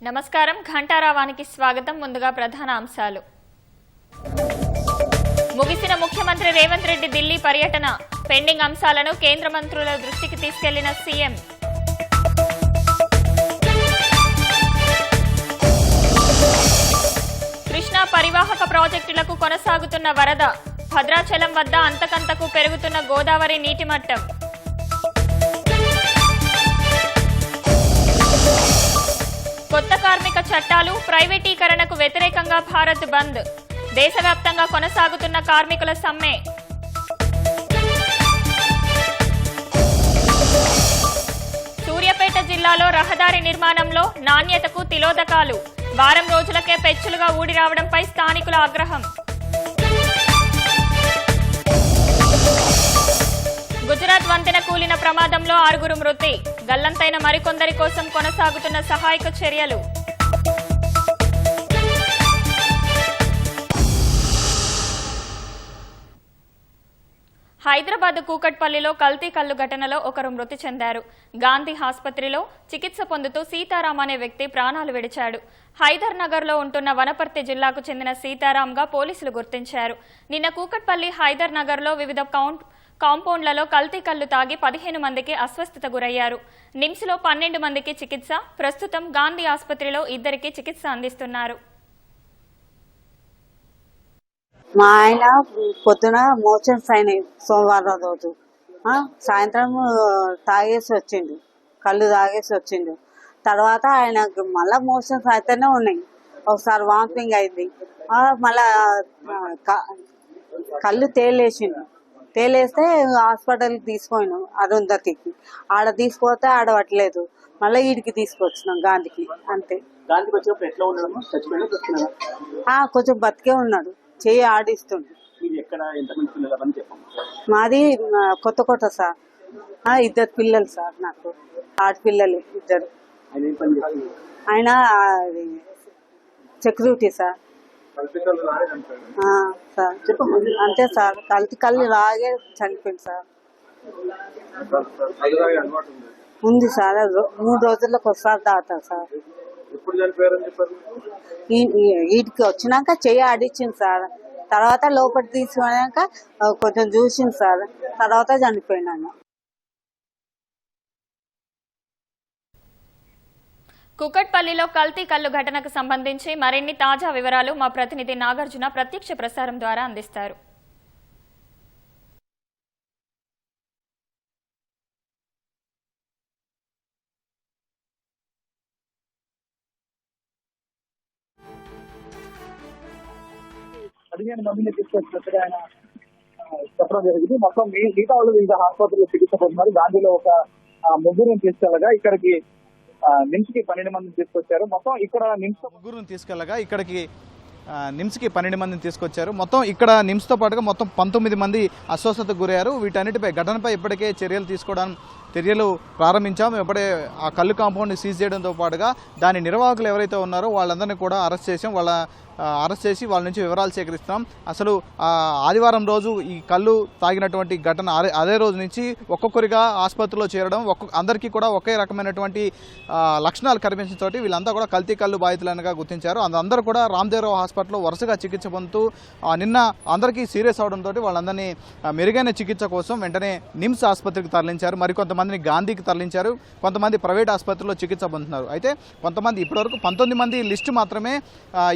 నమస్కారం ఘంటారావానికి స్వాగతం. ముందుగా ప్రధాన అంశాలు. ముగిసిన ముఖ్యమంత్రి రేవంత్ రెడ్డి ఢిల్లీ పర్యటన. పెండింగ్ అంశాలను కేంద్ర మంత్రుల దృష్టికి తీసుకెళ్లిన సీఎం. కృష్ణా పరివాహక ప్రాజెక్టులకు కొనసాగుతున్న వరద. భద్రాచలం వద్ద అంతకంతకు పెరుగుతున్న గోదావరి నీటి మట్టం. కొత్త కార్మిక చట్టాలు, ప్రైవేటీకరణకు వ్యతిరేకంగా భారత్ బంద్. దేశవ్యాప్తంగా కొనసాగుతున్న కార్మికుల సమ్మె. సూర్యాపేట జిల్లాలో రహదారి నిర్మాణంలో నాణ్యతకు తిలోదకాలు. వారం రోజులకే పెచ్చులుగా ఊడి రావడంపై స్థానికుల ఆగ్రహం. గుజరాత్ వంతెన కూలిన ప్రమాదంలో 6 మృతి. గల్లంతైన మరికొందరి కోసం కొనసాగుతున్న సహాయక చర్యలు. హైదరాబాద్ కూకట్పల్లిలో కల్తీ కల్లు ఘటనలో ఒకరు మృతి చెందారు. గాంధీ ఆసుపత్రిలో చికిత్స పొందుతూ సీతారాం అనే వ్యక్తి ప్రాణాలు విడిచాడు. హైదర్ నగర్ లో ఉంటున్న వనపర్తి జిల్లాకు చెందిన సీతారాంగా పోలీసులు గుర్తించారు. నిన్న కూకట్పల్లి హైదర్ నగర్ లో వివిధ కాంపౌండ్లలో కల్తీ కల్లు తాగి 15 మందికి అస్వస్థత గురయ్యారు. నిమ్స్ లో 12 మందికి చికిత్స. ప్రస్తుతం గాంధీ ఆసుపత్రిలో 2 చికిత్స అందిస్తున్నారు. మా ఆయన పొద్దున మోషన్స్ అయినాయి సోమవారం రోజు. సాయంత్రం తాగేసి వచ్చిండు, కళ్ళు తాగేసి వచ్చిండు. తర్వాత ఆయనకు మళ్ళా మోషన్స్ అయితేనే ఉన్నాయి. ఒకసారి వామిటింగ్ అయింది. మళ్ళా కళ్ళు తేలేస్తే హాస్పిటల్కి తీసుకుపోయినాం అరుంధతికి. ఆడ తీసుకుపోతే ఆడవట్లేదు. మళ్ళీ వీడికి తీసుకొచ్చినాం గాంధీకి. అంతే. కొంచెం బతికే ఉన్నాడు, చెయ్యి ఆడిస్తుండు. మాది కొత్త సార్. 2 పిల్లలు సార్, నాకు ఆడపిల్లలు 2. ఆయన సెక్యూరిటీ సార్. సార్ అంతే సార్, కళ్ళు రాగే చనిపోయింది సార్. ఉంది సార్, 3 రోజులకు ఒకసారి తాగుతారు సార్. వీటికి వచ్చినాక చెయ్యి ఆడిచ్చింది సార్. తర్వాత లోపలికి తీసుకున్నాక కొంచెం చూసింది సార్. తర్వాత చనిపోయినాను. కుకట్పల్లిలో కల్తీ కల్లు ఘటనకు సంబంధించి మరిన్ని తాజా వివరాలు మా ప్రతినిధి నాగార్జున ప్రత్యక్ష ప్రసారం ద్వారా అందిస్తారు. మందిని తీసుకొచ్చినట్టుగా ఆయన చెప్పడం జరిగింది. మొత్తం మిగతా వాళ్ళు వివిధ ఆసుపత్రుల్లో చికిత్స పొందుతున్నారు. గాంధీలో ఒక 3 తీసుకెళ్లగా ఇక్కడికి నిమ్స్ కి 12 మందిని తీసుకొచ్చారు. మొత్తం ఇక్కడ నిమ్స్ 3 తీసుకెళ్లగా ఇక్కడికి నిమ్స్ కి 12 మందిని తీసుకొచ్చారు. మొత్తం ఇక్కడ నిమ్స్ తో పాటుగా మొత్తం 19 మంది అస్వస్థతకు గురయ్యారు. వీటన్నిటిపై ఘటనపై ఇప్పటికే చర్యలు ప్రారంభించాము. ఇప్పుడే ఆ కళ్ళు కాంపౌండ్ సీజ్ చేయడంతో పాటుగా దాని నిర్వాహకులు ఎవరైతే ఉన్నారో వాళ్ళందరినీ కూడా అరెస్ట్ చేసి వాళ్ళ నుంచి వివరాలు సేకరిస్తాం. అసలు ఆదివారం రోజు ఈ కళ్ళు తాగినటువంటి ఘటన అదే రోజు నుంచి ఒక్కొక్కరిగా ఆసుపత్రిలో చేరడం, అందరికీ కూడా ఒకే రకమైనటువంటి లక్షణాలు కనిపించడంతో వీళ్ళంతా కూడా కల్తీ కళ్ళు బాధితులనగా గుర్తించారు. అందరూ కూడా రామ్దేవరావు హాస్పిటల్లో వరుసగా చికిత్స పొందుతూ నిన్న అందరికీ సీరియస్ అవడంతో వాళ్ళందరినీ మెరుగైన చికిత్స కోసం వెంటనే నిమ్స్ ఆసుపత్రికి తరలించారు. మరికొంతమందిని గాంధీకి తరలించారు. కొంతమంది ప్రైవేట్ ఆసుపత్రిలో చికిత్స పొందుతున్నారు. అయితే కొంతమంది ఇప్పటివరకు 19 మంది లిస్టు మాత్రమే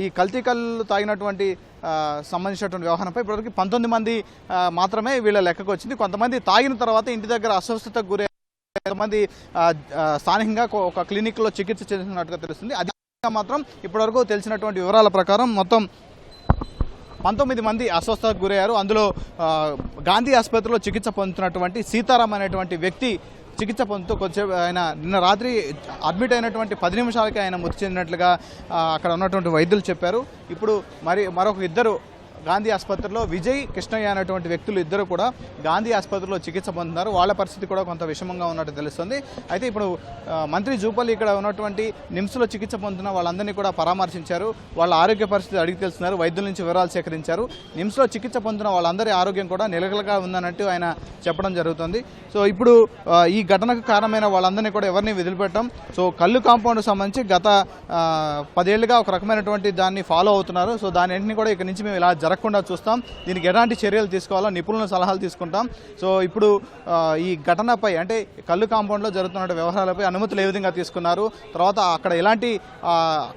ఈ కల్తీ కళ్ళు తాగినటువంటి సంబంధించినటువంటి వ్యవహారంపై ఇప్పటివరకు 19 మంది మాత్రమే వీళ్ళ లెక్కకు వచ్చింది. కొంతమంది తాగిన తర్వాత ఇంటి దగ్గర అస్వస్థతకు గురై కొంతమంది స్థానికంగా ఒక క్లినిక్లో చికిత్స చేస్తున్నట్టుగా తెలుస్తుంది. అది మాత్రం ఇప్పటివరకు తెలిసినటువంటి వివరాల ప్రకారం మొత్తం 19 మంది అస్వస్థతకు గురయ్యారు. అందులో గాంధీ ఆసుపత్రిలో చికిత్స పొందుతున్నటువంటి సీతారాం అనేటువంటి వ్యక్తి చికిత్స పొందుతూ కొద్దిసేపు ఆయన నిన్న రాత్రి అడ్మిట్ అయినటువంటి 10 నిమిషాలకి ఆయన మృతి చెందినట్లుగా అక్కడ ఉన్నటువంటి వైద్యులు చెప్పారు. ఇప్పుడు మరొక 2 గాంధీ ఆసుపత్రిలో విజయ్, కృష్ణయ్య అనేటువంటి వ్యక్తులు ఇద్దరు కూడా గాంధీ ఆసుపత్రిలో చికిత్స పొందుతున్నారు. వాళ్ళ పరిస్థితి కూడా కొంత విషమంగా ఉన్నట్టు తెలుస్తుంది. అయితే ఇప్పుడు మంత్రి జూపల్లి ఇక్కడ ఉన్నటువంటి నిమ్స్లో చికిత్స పొందుతున్న వాళ్ళందరినీ కూడా పరామర్శించారు. వాళ్ళ ఆరోగ్య పరిస్థితి అడిగి తెలుస్తున్నారు. వైద్యుల నుంచి వివరాలు సేకరించారు. నిమ్స్లో చికిత్స పొందుతున్న వాళ్ళందరి ఆరోగ్యం కూడా నిలకడగా ఉందన్నట్టు ఆయన చెప్పడం జరుగుతుంది. సో ఇప్పుడు ఈ ఘటనకు కారణమైన వాళ్ళందరినీ కూడా ఎవరిని వదిలిపెట్టడం. సో కళ్ళు కాంపౌండ్ సంబంధించి గత 10 ఏళ్లుగా ఒక రకమైనటువంటి దాన్ని ఫాలో అవుతున్నారు. సో దాని అన్నింటినీ కూడా ఇక్కడ నుంచి మేము ఇలా జరగకుండా చూస్తాం. దీనికి ఎలాంటి చర్యలు తీసుకోవాలో నిపుణుల సలహాలు తీసుకుంటాం. సో ఇప్పుడు ఈ ఘటనపై అంటే కళ్ళు కాంపౌండ్లో జరుగుతున్న వ్యవహారాలపై అనుమతులు ఏ విధంగా తీసుకున్నారు, తర్వాత అక్కడ ఎలాంటి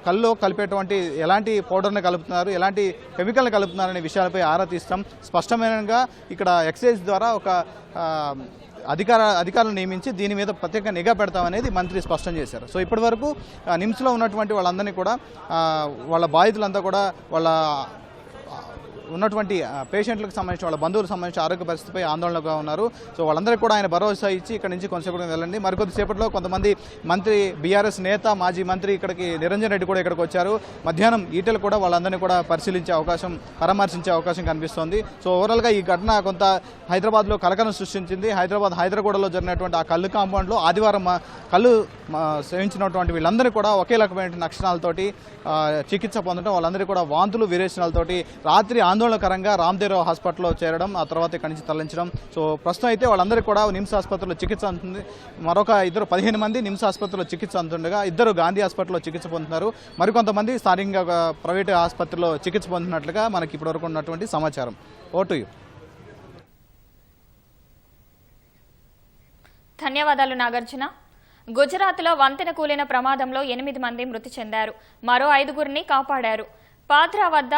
కళ్ళు కలిపేటువంటి ఎలాంటి పౌడర్ని కలుపుతున్నారు, ఎలాంటి కెమికల్ని కలుపుతున్నారు అనే విషయాలపై ఆరా తీస్తాం. స్పష్టమైనగా ఇక్కడ ఎక్సైజ్ ద్వారా ఒక అధికారులను నియమించి దీని మీద ప్రత్యేక నిఘా పెడతామనేది మంత్రి స్పష్టం చేశారు. సో ఇప్పటి వరకు నిమ్స్లో ఉన్నటువంటి వాళ్ళందరినీ కూడా వాళ్ళ బాధితులంతా కూడా వాళ్ళ ఉన్నటువంటి పేషెంట్లకు సంబంధించి వాళ్ళ బంధువులకు సంబంధించి ఆరోగ్య పరిస్థితిపై ఆందోళనగా ఉన్నారు. సో వాళ్ళందరికీ కూడా ఆయన భరోసా ఇచ్చి ఇక్కడ నుంచి కొంతసేపటి వెళ్ళండి. మరికొద్దిసేపట్లో కొంతమంది మంత్రి, బీఆర్ఎస్ నేత, మాజీ మంత్రి ఇక్కడికి నిరంజన్ రెడ్డి కూడా ఇక్కడికి వచ్చారు. మధ్యాహ్నం ఈటెలు కూడా వాళ్ళందరినీ కూడా పరామర్శించే అవకాశం కనిపిస్తోంది. సో ఓవరాల్గా ఈ ఘటన కొంత హైదరాబాద్లో కలకలం సృష్టించింది. హైదరాబాద్లో జరిగినటువంటి ఆ కళ్ళు కాంపౌండ్లో ఆదివారం కళ్ళు సేవించినటువంటి వీళ్ళందరూ కూడా ఒకే రకమైన లక్షణాలతోటి చికిత్స పొందడం, వాళ్ళందరూ కూడా వాంతులు, విరేచనాలతోటి రాత్రి ఆందోళనకరంగా రామ్దేవ్ హాస్పిటల్లో చేరడం, ఆ తర్వాత ఇక్కడి నుంచి తరలించడం. సో ప్రస్తుతం అయితే వాళ్ళందరికీ కూడా నిమ్స్ ఆసుపత్రిలో చికిత్స అందుతుంది. మరొక 15 మంది నిమ్స్ ఆసుపత్రిలో చికిత్స అందుతుండగా 2 గాంధీ హాస్పిటల్లో చికిత్స పొందుతున్నారు. మరికొంతమంది స్థానికంగా ప్రైవేటు ఆసుపత్రిలో చికిత్స పొందుతున్నట్లుగా మనకి ఇప్పటివరకు ఉన్నటువంటి సమాచారం. Vote you. ధన్యవాదాలు నాగార్జున. గుజరాత్లో వంతెన కూలిన ప్రమాదంలో 8 మంది మృతి చెందారు. మరో 5గురిని కాపాడారు. పాద్రా వద్ద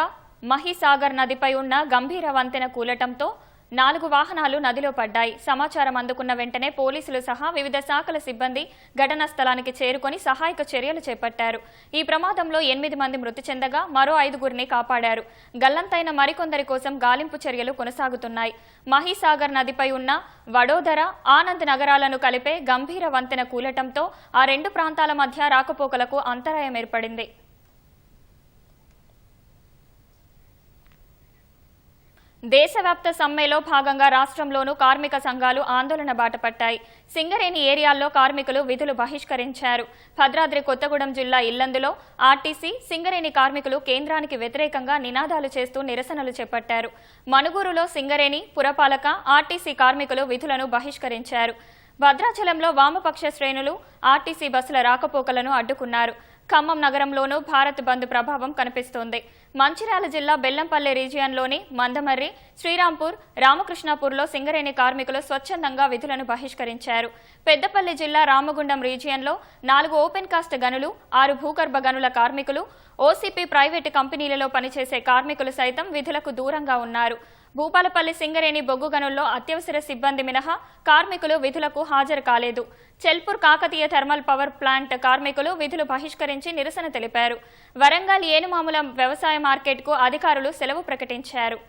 మహిసాగర్ నదిపై ఉన్న గంభీర వంతెన కూలటంతో 4 వాహనాలు నదిలో పడ్డాయి. సమాచారం అందుకున్న వెంటనే పోలీసులు సహా వివిధ శాఖల సిబ్బంది ఘటనా స్థలానికి చేరుకొని సహాయక చర్యలు చేపట్టారు. ఈ ప్రమాదంలో 8 మంది మృతి చెందగా మరో 5గురిని కాపాడారు. గల్లంతైన మరికొందరి కోసం గాలింపు చర్యలు కొనసాగుతున్నాయి. మహిసాగర్ నదిపై ఉన్న వడోదర, ఆనంద్ నగరాలను కలిపే గంభీర వంతెన కూలటంతో ఆ 2 ప్రాంతాల మధ్య రాకపోకలకు అంతరాయం ఏర్పడింది. దేశవ్యాప్త సమ్మెలో భాగంగా రాష్ట్రంలోనూ కార్మిక సంఘాలు ఆందోళన బాటపట్టాయి. సింగరేణి ఏరియాల్లో కార్మికులు విధులు బహిష్కరించారు. భద్రాద్రి కొత్తగూడెం జిల్లా ఇల్లందులో ఆర్టీసీ, సింగరేణి కార్మికులు కేంద్రానికి వ్యతిరేకంగా నినాదాలు చేస్తూ నిరసనలు చేపట్టారు. మనుగూరులో సింగరేణి, పురపాలక, ఆర్టీసీ కార్మికులు విధులను బహిష్కరించారు. భద్రాచలంలో వామపక్ష శ్రేణులు ఆర్టీసీ బస్సుల రాకపోకలను అడ్డుకున్నారు. ఖమ్మం నగరంలోనూ భారత్ బంద్ ప్రభావం కనిపిస్తోంది. మంచిర్యాల జిల్లా బెల్లంపల్లి రీజియన్లోని మందమర్రి, శ్రీరాంపూర్, రామకృష్ణాపూర్లో సింగరేణి కార్మికులు స్వచ్ఛందంగా విధులను బహిష్కరించారు. పెద్దపల్లి జిల్లా రామగుండం రీజియన్లో 4 ఓపెన్ కాస్ట్ గనులు, 6 భూగర్భ గనుల కార్మికులు, ఓసీపీ ప్రైవేటు కంపెనీలలో పనిచేసే కార్మికులు సైతం విధులకు దూరంగా ఉన్నారు. భూపాలపల్లి సింగరేణి బొగ్గు గనుల్లో అత్యవసర సిబ్బంది మినహా కార్మికులు విధులకు హాజరు కాలేదు. Chelpur Kakatiya thermal power plant కార్మికులు విధులు బహిష్కరించి నిరసన తెలిపారు. వరంగల్ ఏనుమాముల వ్యవసాయ మార్కెట్కు అధికారులు సెలవు ప్రకటించారు.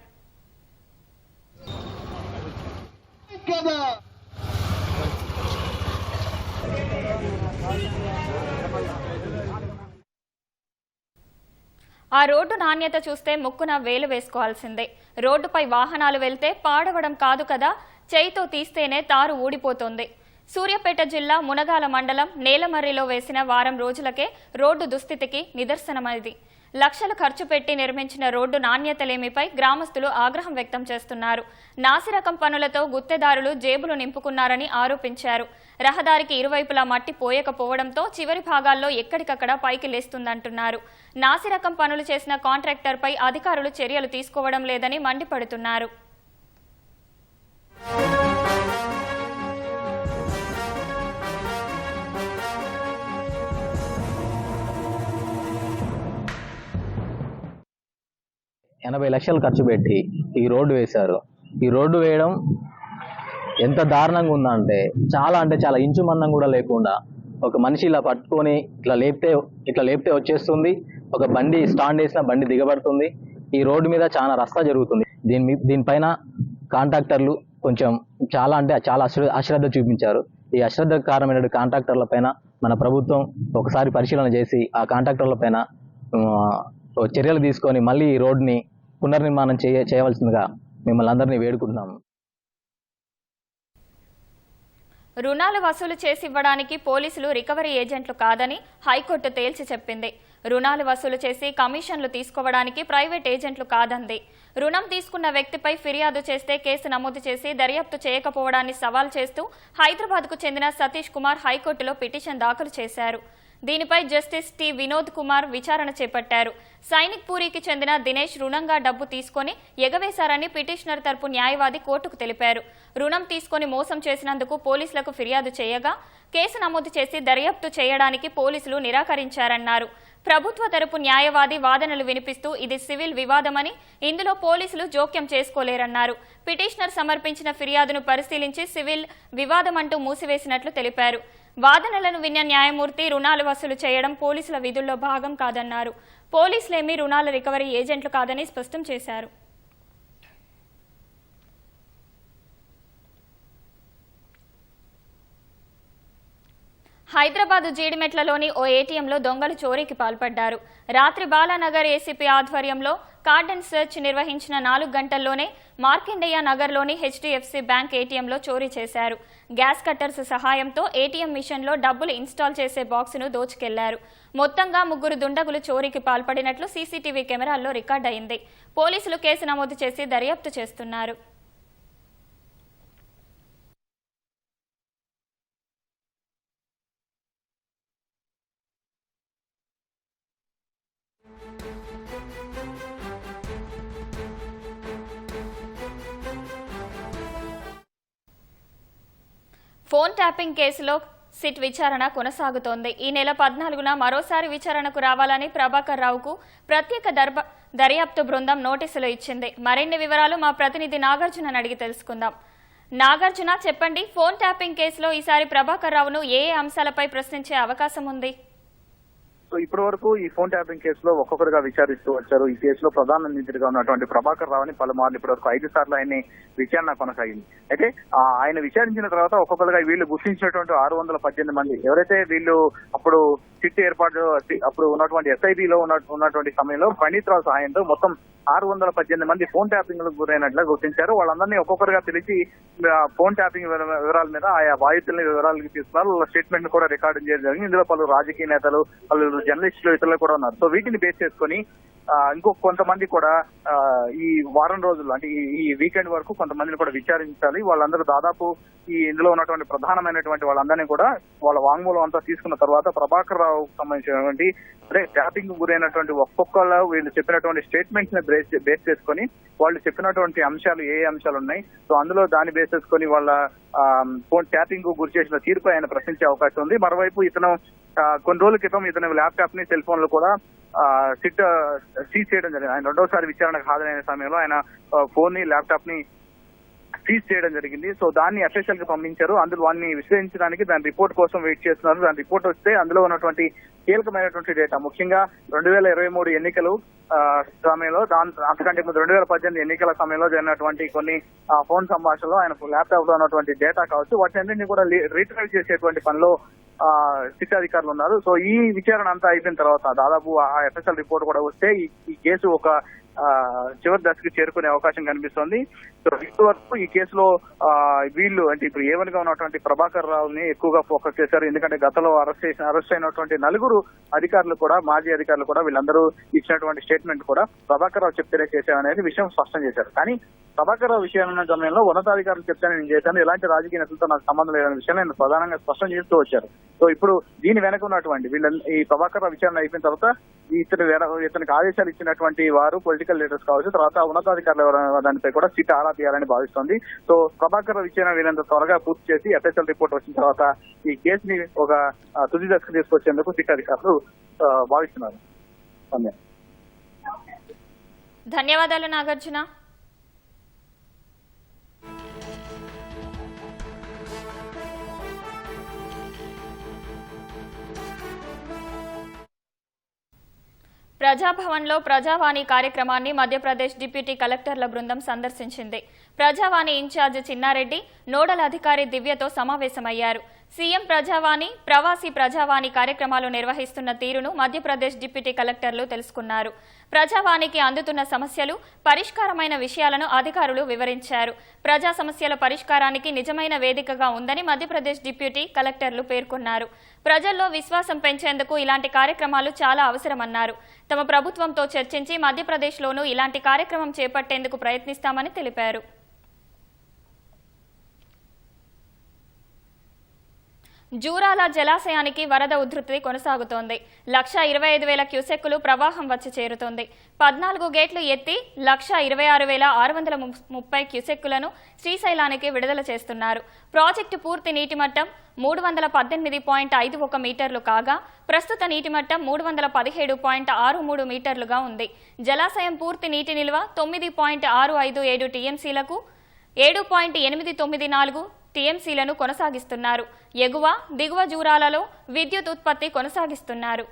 ఆ రోడ్డు నాణ్యత చూస్తే ముక్కున వేలు వేసుకోవాల్సిందే. రోడ్డుపై వాహనాలు వెళ్తే పాడవడం కాదు కదా, చేయితో తీస్తేనే తారు ఊడిపోతోంది. సూర్యాపేట జిల్లా మునగాల మండలం నేలమర్రిలో వేసిన వారం రోజులకే రోడ్డు దుస్థితికి నిదర్శనమైంది. లక్షలు ఖర్చు పెట్టి నిర్మించిన రోడ్డు నాణ్యతలేమిపై గ్రామస్తులు ఆగ్రహం వ్యక్తం చేస్తున్నారు. నాసిరకం పనులతో గుత్తెదారులు జేబులు నింపుకున్నారని ఆరోపించారు. రహదారికి ఇరువైపులా మట్టి పోయకపోవడంతో చివరి భాగాల్లో ఎక్కడికక్కడ పైకి లేస్తుందంటున్నారు. నాసిరకం పనులు చేసిన కాంట్రాక్టర్పై అధికారులు చర్యలు తీసుకోవడం లేదని మండిపడుతున్నారు. $80 లక్షలు ఖర్చు పెట్టి ఈ రోడ్డు వేశారు. ఈ రోడ్డు వేయడం ఎంత దారుణంగా ఉందంటే చాలా ఇంచు మందం కూడా లేకుండా ఒక మనిషి ఇలా పట్టుకొని ఇట్లా లేపితే వచ్చేస్తుంది. ఒక బండి స్టాండ్ వేసిన బండి దిగబడుతుంది. ఈ రోడ్డు మీద చాలా రస్తా జరుగుతుంది. దీనిపైన కాంట్రాక్టర్లు చాలా అశ్రద్ధ చూపించారు. ఈ అశ్రద్ధ కారణమైన కాంట్రాక్టర్ల పైన మన ప్రభుత్వం ఒకసారి పరిశీలన చేసి ఆ కాంట్రాక్టర్ల పైన చర్యలు తీసుకొని మళ్ళీ ఈ రోడ్డుని పునర్నిర్మాణం చేయవలసిందిగా మిమ్మల్ని అందరినీ వేడుకుంటున్నాము. రుణాలు వసూలు చేసి ఇవ్వడానికి పోలీసులు రికవరీ ఏజెంట్లు కాదని హైకోర్టు తేల్చి చెప్పింది. రుణాలు వసూలు చేసి కమిషన్లు తీసుకోవడానికి ప్రైవేట్ ఏజెంట్లు కాదంది. రుణం తీసుకున్న వ్యక్తిపై ఫిర్యాదు చేస్తే కేసు నమోదు చేసి దర్యాప్తు చేయకపోవడాన్ని సవాల్ చేస్తూ హైదరాబాద్కు చెందిన సతీష్ కుమార్ హైకోర్టులో పిటిషన్ దాఖలు చేశారు. దీనిపై జస్టిస్ టి వినోద్ కుమార్ విచారణ చేపట్టారు. సైనిక్ పూరికి చెందిన దినేష్ రుణంగా డబ్బు తీసుకొని ఎగవేశారని పిటిషనర్ తరపు న్యాయవాది కోర్టుకు తెలిపారు. రుణం తీసుకొని మోసం చేసినందుకు పోలీసులకు ఫిర్యాదు చేయగా కేసు నమోదు చేసి దర్యాప్తు చేయడానికి పోలీసులు నిరాకరించారన్నారు. ప్రభుత్వ తరపు న్యాయవాది వాదనలు వినిపిస్తూ ఇది సివిల్ వివాదమని ఇందులో పోలీసులు జోక్యం చేసుకోలేరన్నారు. పిటిషనర్ సమర్పించిన ఫిర్యాదును పరిశీలించి సివిల్ వివాదమంటూ మూసివేసినట్లు తెలిపారు. వాదనలను విన్న న్యాయమూర్తి రుణాలు వసూలు చేయడం పోలీసుల విధుల్లో భాగం కాదన్నారు. పోలీసులేమీ రుణాల రికవరీ ఏజెంట్లు కాదని స్పష్టం చేశారు. హైదరాబాద్ జీడిమెట్లలోని ఓ ఏటీఎంలో దొంగలు చోరీకి పాల్పడ్డారు. రాత్రి బాలానగర్ ఏసీపీ ఆధ్వర్యంలో కార్డన్ సెర్చ్ నిర్వహించిన 4 గంటల్లోనే మార్కండేయ నగర్లోని హెచ్డిఎఫ్సి బ్యాంక్ ఏటీఎంలో చోరీ చేశారు. గ్యాస్ కట్టర్స్ సహాయంతో ఏటీఎం మిషన్లో డబ్బులు ఇన్స్టాల్ చేసే బాక్సును దోచుకెళ్లారు. మొత్తంగా 3 దుండగులు చోరీకి పాల్పడినట్లు సీసీటీవీ కెమెరాల్లో రికార్డయింది. పోలీసులు కేసు నమోదు చేసి దర్యాప్తు చేస్తున్నారు. ఫోన్ ట్యాపింగ్ కేసులో సిట్ విచారణ కొనసాగుతోంది. ఈ నెల 14న మరోసారి విచారణకు రావాలని ప్రభాకర్ రావుకు ప్రత్యేక దర్యాప్తు బృందం నోటీసులు ఇచ్చింది. మరిన్ని వివరాలు మా ప్రతినిధి నాగార్జున అడిగి తెలుసుకుందాం. నాగార్జున, చెప్పండి, ఫోన్ ట్యాపింగ్ కేసులో ఈసారి ప్రభాకర్ రావును ఏ అంశాలపై ప్రశ్నించే అవకాశం ఉంది? సో ఇప్పటి వరకు ఈ ఫోన్ ట్యాపింగ్ కేసులో ఒక్కొక్కరుగా విచారిస్తూ వచ్చారు. ఈ కేసులో ప్రధాన నిందితుడిగా ఉన్నటువంటి ప్రభాకర్ రావుని పలుమార్లు ఇప్పటి వరకు 5 సార్లు ఆయన్ని విచారణ కొనసాగింది. అయితే ఆయన విచారించిన తర్వాత ఒక్కొక్కరుగా వీళ్ళు గుర్తించినటువంటి 618 మంది ఎవరైతే వీళ్ళు అప్పుడు సిట్ ఏర్పాటు అప్పుడు ఉన్నటువంటి ఎస్ఐబిలో ఉన్నటువంటి సమయంలో పండిత్ రావు సహాయంతో మొత్తం 618 మంది ఫోన్ ట్యాపింగ్ లకు గురైనట్లుగా గుర్తించారు. వాళ్ళందరినీ ఒక్కొక్కరుగా పిలిచి ఫోన్ ట్యాపింగ్ వివరాల మీద ఆయా బాధితుల వివరాలకు తీసుకున్నారు. వాళ్ళ స్టేట్మెంట్ కూడా రికార్డు చేయడం జరిగింది. ఇందులో పలు రాజకీయ నేతలు, పలు జర్నలిస్టులు, ఇతరులు కూడా ఉన్నారు. సో వీటిని బేస్ చేసుకుని ఇంకొక కొంతమంది కూడా ఈ వారం రోజులు అంటే ఈ వీకెండ్ వరకు కొంతమందిని కూడా విచారించాలి. వాళ్ళందరూ దాదాపు ఈ ఇందులో ఉన్నటువంటి ప్రధానమైనటువంటి వాళ్ళందరినీ కూడా వాళ్ళ వాంగ్మూలం అంతా తీసుకున్న తర్వాత ప్రభాకర్ రావు సంబంధించినటువంటి ట్యాపింగ్ గురైనటువంటి ఒక్కొక్కరు వీళ్ళు చెప్పినటువంటి స్టేట్మెంట్స్ ని బేస్ చేసుకొని వాళ్ళు చెప్పినటువంటి అంశాలు ఏ అంశాలు ఉన్నాయి, సో అందులో దాన్ని బేస్ చేసుకొని వాళ్ళ ఫోన్ ట్యాపింగ్ గురి చేసిన తీర్పు ఆయన ప్రశ్నించే అవకాశం ఉంది. మరోవైపు ఇతను కొన్ని రోజుల క్రితం ఇతను ల్యాప్టాప్ ని, సెల్ ఫోన్లు కూడా సిట్ సీజ్ చేయడం జరిగింది. ఆయన రెండోసారి విచారణకు హాజరైన సమయంలో ఆయన ఫోన్ ని, ల్యాప్టాప్ ని సీజ్ చేయడం జరిగింది. సో దాన్ని ఎఫ్ఎస్ఎల్ కి పంపించారు. అందులో వాడిని విశ్లేషించడానికి దాని రిపోర్ట్ కోసం వెయిట్ చేస్తున్నారు. దాని రిపోర్ట్ వస్తే అందులో ఉన్నటువంటి కీలకమైనటువంటి డేటా, ముఖ్యంగా 2023 ఎన్నికలు సమయంలో, అంతకంటే ముందు 2018 ఎన్నికల సమయంలో జరిగినటువంటి కొన్ని ఫోన్ సంభాషణలో ఆయన ల్యాప్టాప్ లో ఉన్నటువంటి డేటా కావచ్చు, వాటి అన్నింటినీ కూడా రీట్రైవ్ చేసేటువంటి పనిలో సిట్ అధికారులు ఉన్నారు. సో ఈ విచారణ అంతా అయిపోయిన తర్వాత దాదాపు ఆ ఎఫ్ఎస్ఎల్ రిపోర్ట్ కూడా వస్తే ఈ కేసు ఒక చివరి దశకు చేరుకునే అవకాశం కనిపిస్తోంది. సో ఇప్పటివరకు ఈ కేసులో వీళ్ళు అంటే ఇప్పుడు ఏవన్గా ఉన్నటువంటి ప్రభాకర్ రావుని ఎక్కువగా ఫోకస్ చేశారు. ఎందుకంటే గతంలో అరెస్ట్ అయినటువంటి 4 అధికారులు కూడా, మాజీ అధికారులు కూడా, వీళ్ళందరూ ఇచ్చినటువంటి స్టేట్మెంట్ కూడా ప్రభాకర్ రావు చెప్తేనే చేశామనేది విషయం స్పష్టం చేశారు. కానీ ప్రభాకర్ రావు విషయాన్ని సమయంలో ఉన్నతాధికారులు చెప్తేనే నేను చేశాను, ఎలాంటి రాజకీయ నేతలతో నాకు సంబంధం లేదనే విషయాన్ని నేను ప్రధానంగా స్పష్టం చేస్తూ వచ్చారు. సో ఇప్పుడు దీని వెనక ఉన్నటువంటి ఈ ప్రభాకర్ రావు విచారణ అయిపోయిన తర్వాత ఇతనికి ఆదేశాలు ఇచ్చినటువంటి వారు పొలిటికల్ లీడర్స్ కావచ్చు, తర్వాత ఉన్నతాధికారులు దానిపై కూడా సిట్ ఆరా తీయాలని భావిస్తోంది. సో ప్రభాకర్ రావు విచారణ వీళ్ళంత త్వరగా పూర్తి చేసి ఎఫ్ఎస్ఎల్ రిపోర్ట్ వచ్చిన తర్వాత ఈ కేసుని ఒక తుది దశకు తీసుకొచ్చేందుకు సిట్ అధికారులు భావిస్తున్నారు. ధన్యవాదాలు నాగార్జున. ప్రజాభవన్లో ప్రజావాణి కార్యక్రమాన్ని మధ్యప్రదేశ్ డిప్యూటీ కలెక్టర్ల బృందం సందర్శించింది. ప్రజావాణి ఇన్ఛార్జ్ చిన్నారెడ్డి, నోడల్ అధికారి దివ్యతో సమావేశమయ్యారు. సీఎం ప్రజావాణి, ప్రవాసీ ప్రజావాణి కార్యక్రమాలు నిర్వహిస్తున్న తీరును మధ్యప్రదేశ్ డిప్యూటీ కలెక్టర్లు తెలుసుకున్నారు. ప్రజావాణికి అందుతున్న సమస్యలు, పరిష్కారమైన విషయాలను అధికారులు వివరించారు. ప్రజా సమస్యల పరిష్కారానికి నిజమైన వేదికగా ఉందని మధ్యప్రదేశ్ డిప్యూటీ కలెక్టర్లు పేర్కొన్నారు. ప్రజల్లో విశ్వాసం పెంచేందుకు ఇలాంటి కార్యక్రమాలు చాలా అవసరమన్నారు. తమ ప్రభుత్వంతో చర్చించి మధ్యప్రదేశ్లోనూ ఇలాంటి కార్యక్రమం చేపట్టేందుకు ప్రయత్నిస్తామని తెలిపారు. జూరాల జలాశయానికి వరద ఉధృతి కొనసాగుతోంది. 1,25,000 క్యూసెక్కులు ప్రవాహం వచ్చి చేరుతోంది. 14 గేట్లు ఎత్తి 1,26,630 క్యూసెక్కులను శ్రీశైలానికి విడుదల చేస్తున్నారు. ప్రాజెక్టు పూర్తి నీటి మట్టం 318.51 మీటర్లు కాగా ప్రస్తుత నీటి మట్టం 317.63 మీటర్లుగా ఉంది. జలాశయం పూర్తి నీటి నిల్వ 9.657 టీఎంసీలకు 7.894 టీఎంసీలను కొనసాగిస్తున్నారు. ఎగువ, దిగువ జూరాలలో విద్యుత్ ఉత్పత్తి కొనసాగిస్తున్నారు.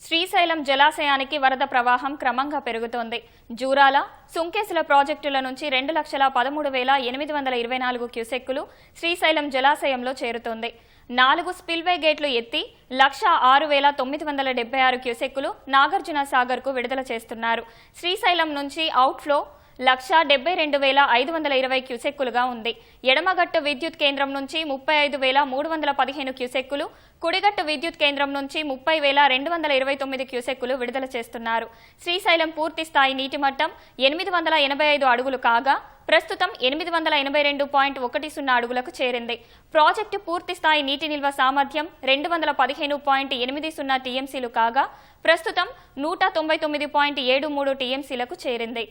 శ్రీశైలం జలాశయానికి వరద ప్రవాహం క్రమంగా పెరుగుతోంది. జూరాల, సుంకేసుల ప్రాజెక్టుల నుంచి 2,13,824 క్యూసెక్కులు శ్రీశైలం జలాశయంలో చేరుతోంది. 4 స్పిల్వే గేట్లు ఎత్తి 106,976 క్యూసెక్కులు నాగార్జున సాగర్కు విడుదల చేస్తున్నారు. శ్రీశైలం నుంచి అవుట్ఫ్లో 172,520 క్యూసెక్కులుగా ఉంది. ఎడమగట్టు విద్యుత్ కేంద్రం నుంచి 35,315 క్యూసెక్కులు, కుడిగట్టు విద్యుత్ కేంద్రం నుంచి 30,229 క్యూసెక్కులు విడుదల చేస్తున్నారు. శ్రీశైలం పూర్తి స్థాయి నీటి మట్టం 885 అడుగులు కాగా ప్రస్తుతం 882.10 అడుగులకు చేరింది. ప్రాజెక్టు పూర్తి స్థాయి నీటి నిల్వ సామర్థ్యం 215.80 టీఎంసీలు కాగా ప్రస్తుతం 199.73 టీఎంసీలకు చేరింది.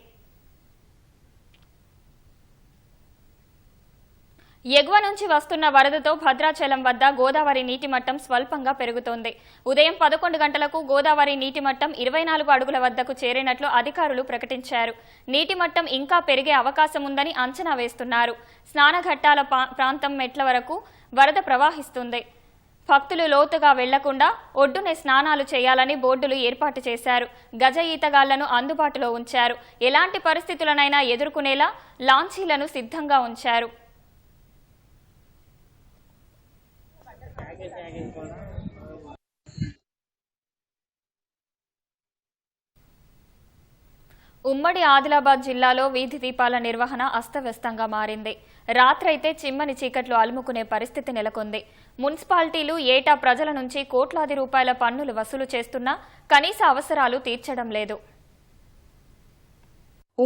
ఎగువ నుంచి వస్తున్న వరదతో భద్రాచలం వద్ద గోదావరి నీటి మట్టం స్వల్పంగా పెరుగుతోంది. ఉదయం 11 గంటలకు గోదావరి నీటి మట్టం 24 అడుగుల వద్దకు చేరినట్లు అధికారులు ప్రకటించారు. నీటి మట్టం ఇంకా పెరిగే అవకాశం ఉందని అంచనా వేస్తున్నారు. స్నానఘట్టాల ప్రాంతం మెట్ల వరకు వరద ప్రవాహిస్తుంది. భక్తులు లోతుగా వెళ్లకుండా ఒడ్డునే స్నానాలు చేయాలని బోర్డులు ఏర్పాటు చేశారు. గజ ఈతగాళ్లను అందుబాటులో ఉంచారు. ఎలాంటి పరిస్థితులనైనా ఎదుర్కొనేలా లాంచీలను సిద్ధంగా ఉంచారు. ఉమ్మడి ఆదిలాబాద్ జిల్లాలో వీధి దీపాల నిర్వహణ అస్తవ్యస్తంగా మారింది. రాత్రైతే చిమ్మని చీకట్లు అలుముకునే పరిస్థితి నెలకొంది. మున్సిపాలిటీలు ఏటా ప్రజల నుంచి కోట్లాది రూపాయల పన్నులు వసూలు చేస్తున్నా కనీస అవసరాలు తీర్చడం లేదు.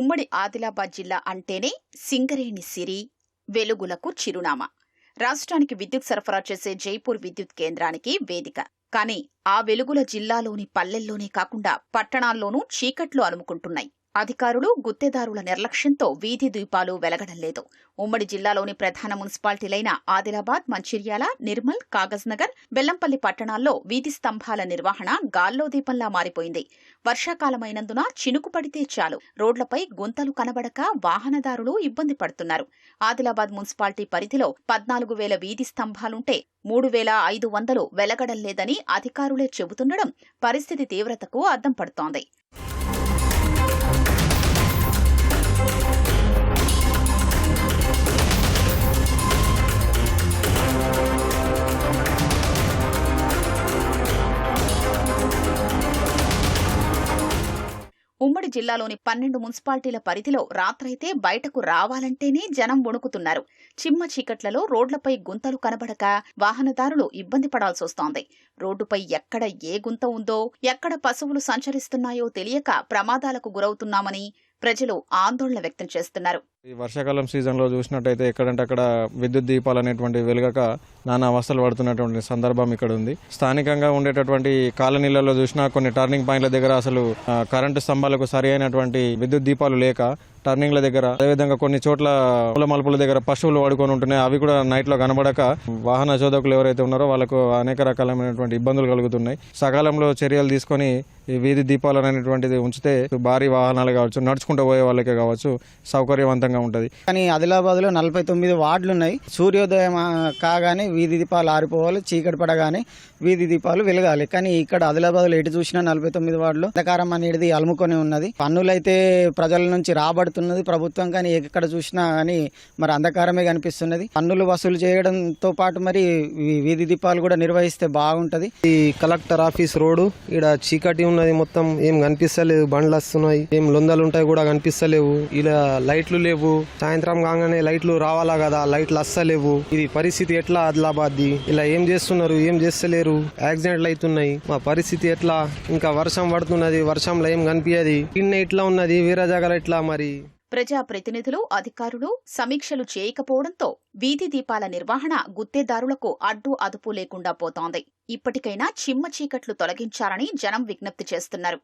ఉమ్మడి ఆదిలాబాద్ జిల్లా అంటేనే సింగరేణి సిరి, వెలుగులకు చిరునామా. రాష్ట్రానికి విద్యుత్ సరఫరా చేసే జైపూర్ విద్యుత్ కేంద్రానికి వేదిక. కానీ ఆ వెలుగుల జిల్లాలోని పల్లెల్లోనే కాకుండా పట్టణాల్లోనూ చీకట్లు అలుముకుంటున్నాయి. అధికారులు, గుత్తేదారుల నిర్లక్ష్యంతో వీధి దీపాలు వెలగడం లేదు. ఉమ్మడి జిల్లాలోని ప్రధాన మున్సిపాలిటీలైన ఆదిలాబాద్, మంచిర్యాల, నిర్మల్, కాగజ్నగర్, బెల్లంపల్లి పట్టణాల్లో వీధి స్తంభాల నిర్వహణ గాల్లో దీపంలా మారిపోయింది. వర్షాకాలమైనందున చినుకు పడితే చాలు రోడ్లపై గుంతలు కనబడక వాహనదారులు ఇబ్బంది పడుతున్నారు. ఆదిలాబాద్ మున్సిపాలిటీ పరిధిలో 14,000 వీధి స్తంభాలుంటే 3,500 వెలగడం లేదని అధికారులే చెబుతుండడం పరిస్థితి తీవ్రతకు అద్దం పడుతోంది. ఉమ్మడి జిల్లాలోని 12 మున్సిపాలిటీల పరిధిలో రాత్రైతే బయటకు రావాలంటేనే జనం వణుకుతున్నారు. చిమ్మ చీకట్లలో రోడ్లపై గుంతలు కనబడక వాహనదారులు ఇబ్బంది పడాల్సొస్తోంది. రోడ్డుపై ఎక్కడ ఏ గుంత ఉందో, ఎక్కడ పశువులు సంచరిస్తున్నాయో తెలియక ప్రమాదాలకు గురవుతున్నామని ప్రజలు ఆందోళన వ్యక్తం చేస్తున్నారు. ఈ వర్షాకాలం సీజన్లో చూసినట్టయితే ఎక్కడంటే అక్కడ విద్యుత్ దీపాలు అనేటువంటి వెలుగక నానా అవస్థలు పడుతున్నటువంటి సందర్భం ఇక్కడ ఉంది. స్థానికంగా ఉండేటటువంటి కాలనీలలో చూసినా కొన్ని టర్నింగ్ పాయింట్ల దగ్గర అసలు కరెంటు స్తంభాలకు సరి అయినటువంటి విద్యుత్ దీపాలు లేక టర్నింగ్ల దగ్గర, అదేవిధంగా కొన్ని చోట్ల పూల మలుపుల దగ్గర పశువులు వాడుకొని ఉంటున్నాయి. అవి కూడా నైట్ లో కనబడక వాహన చోదకులు ఎవరైతే ఉన్నారో వాళ్ళకు అనేక రకాలైనటువంటి ఇబ్బందులు కలుగుతున్నాయి. సకాలంలో చర్యలు తీసుకొని ఈ వీధి దీపాలు అనేటువంటిది ఉంచితే భారీ వాహనాలు కావచ్చు, నడుచుకుంటూ పోయే వాళ్ళకే కావచ్చు, సౌకర్యవంతంగా ఉంటుంది. కానీ ఆదిలాబాద్లో 49 వార్డులు ఉన్నాయి. సూర్యోదయం కాగానే వీధి దీపాలు ఆరిపోవాలి, చీకటి పడగానే వీధి దీపాలు వెలగాలి. కానీ ఇక్కడ ఆదిలాబాద్లో ఎటు చూసినా 49 వార్డులు అంధకారం అనేది అలుముకొని ఉన్నది. పన్నులైతే ప్రజల నుంచి రాబడుతున్నది ప్రభుత్వం, కానీ ఎక్కడ చూసినా కానీ మరి అంధకారమే కనిపిస్తున్నది. పన్నులు వసూలు చేయడంతో పాటు మరి వీధి దీపాలు కూడా నిర్వహిస్తే బాగుంటది. ఈ కలెక్టర్ ఆఫీస్ రోడ్డు ఇక్కడ చీకటి ఉన్నది, మొత్తం ఏం కనిపిస్తలేదు. బండ్లు వస్తున్నాయి, ఏం లొందలు ఉంటాయి కూడా కనిపిస్తలేవు. ఇలా లైట్లు లేవు. సాయంత్రం కాగానే లైట్లు రావాలా కదా, లైట్లు వస్తలేవు. ఇది పరిస్థితి ఎట్లా ఆదిలాబాద్ది? ఇలా ఏం చేస్తున్నారు, ఏం చేస్తలేరు. యాక్సిడెంట్లు అవుతున్నాయి. మా పరిస్థితి ఎట్లా? ఇంకా వర్షం పడుతున్నది, వర్షంలో ఏం కనిపించది. ఇన్న ఇట్లా ఉన్నది, వేరే జాగాలో ఇట్లా. మరి ప్రజాప్రతినిధులు, అధికారులు సమీక్షలు చేయకపోవడంతో వీధి దీపాల నిర్వహణ గుత్తేదారులకు అడ్డు అదుపు లేకుండా పోతోంది. ఇప్పటికైనా చిమ్మ చీకట్లు తొలగించాలని జనం విజ్ఞప్తి చేస్తున్నారు.